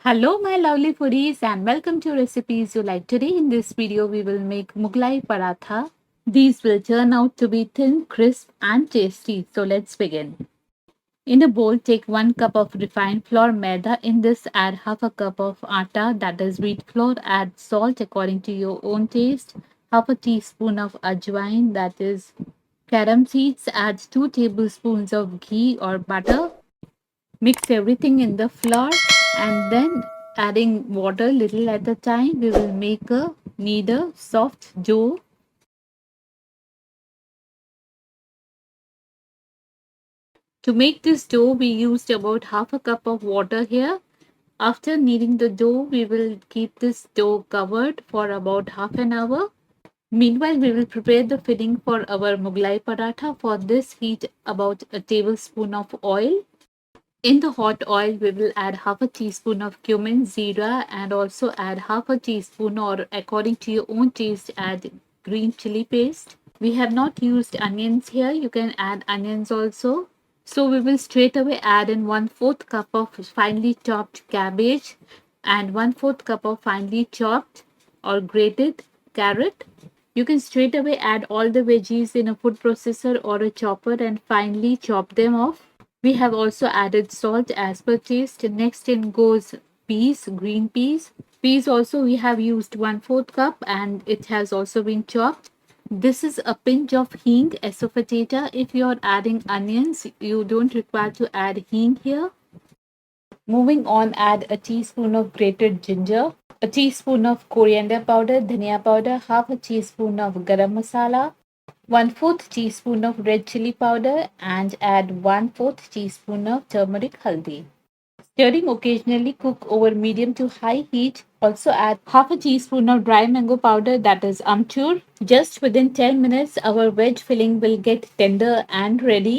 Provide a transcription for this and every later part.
Hello my lovely foodies and welcome to Recipes You Like. Today in this video we will make Mughlai paratha. These will turn out to be thin, crisp and tasty. So let's begin. In a bowl take 1 cup of refined flour maida. In this add half a cup of atta, that is wheat flour. Add salt according to your own taste. Half a teaspoon of ajwain, that is carom seeds. Add 2 tablespoons of ghee or butter. Mix everything in the flour and then adding water little at a time. We will make a knead a soft dough. To make this dough, we used about half a cup of water here. After kneading the dough, we will keep this dough covered for about half an hour. Meanwhile, we will prepare the filling for our Mughlai paratha. For this, heat about a tablespoon of oil. In the hot oil, we will add half a teaspoon of cumin, zira, and also add half a teaspoon, or according to your own taste, add green chili paste. We have not used onions here. You can add onions also. So we will straight away add in 1/4 cup of finely chopped cabbage and 1/4 cup of finely chopped or grated carrot. You can straight away add all the veggies in a food processor or a chopper and finely chop them off. We have also added salt as per taste. Next in goes peas, green peas. Peas also we have used 1/4 cup and it has also been chopped. This is a pinch of hing, asafoetida. If you are adding onions, you don't require to add hing here. Moving on, add a teaspoon of grated ginger, a teaspoon of coriander powder, dhania powder, half a teaspoon of garam masala, 1/4 teaspoon of red chili powder, and add 1/4 teaspoon of turmeric haldi. Stirring occasionally, cook over medium to high heat. Also add half a teaspoon of dry mango powder, that is amchur. Just within 10 minutes, our veg filling will get tender and ready.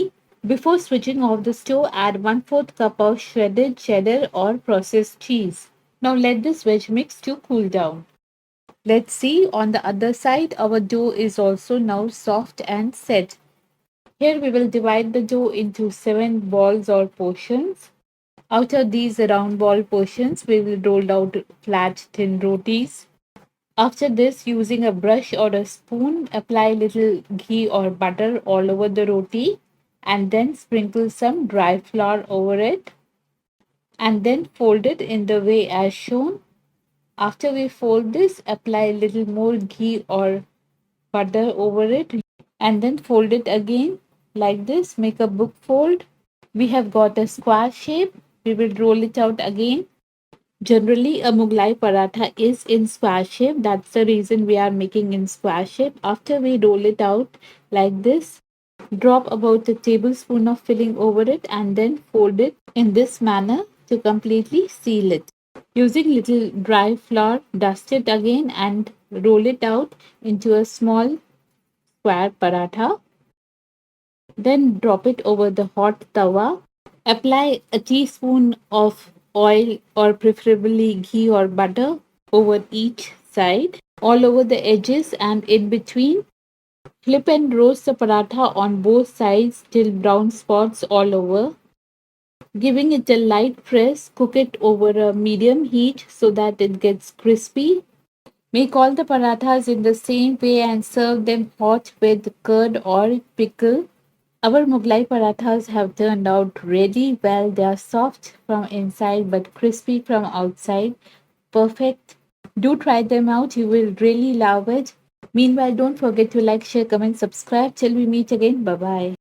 Before switching off the stove, add 1/4 cup of shredded cheddar or processed cheese. Now let this veg mix to cool down. Let's see, on the other side, our dough is also now soft and set. Here we will divide the dough into 7 balls or portions. Out of these round ball portions, we will roll out flat thin rotis. After this, using a brush or a spoon, apply little ghee or butter all over the roti and then sprinkle some dry flour over it and then fold it in the way as shown. After we fold this, apply a little more ghee or butter over it and then fold it again like this. Make a book fold. We have got a square shape. We will roll it out again. Generally, a Mughlai paratha is in square shape. That's the reason we are making in square shape. After we roll it out like this, drop about a tablespoon of filling over it and then fold it in this manner to completely seal it. Using little dry flour, dust it again and roll it out into a small square paratha. Then drop it over the hot tawa. Apply a teaspoon of oil or preferably ghee or butter over each side, all over the edges and in between. Flip and roast the paratha on both sides till brown spots all over. Giving it a light press, cook it over a medium heat so that it gets crispy. Make all the parathas in the same way and serve them hot with curd or pickle. Our Mughlai parathas have turned out really well. They are soft from inside but crispy from outside. Perfect. Do try them out. You will really love it. Meanwhile, don't forget to like, share, comment, subscribe. Till we meet again. Bye bye.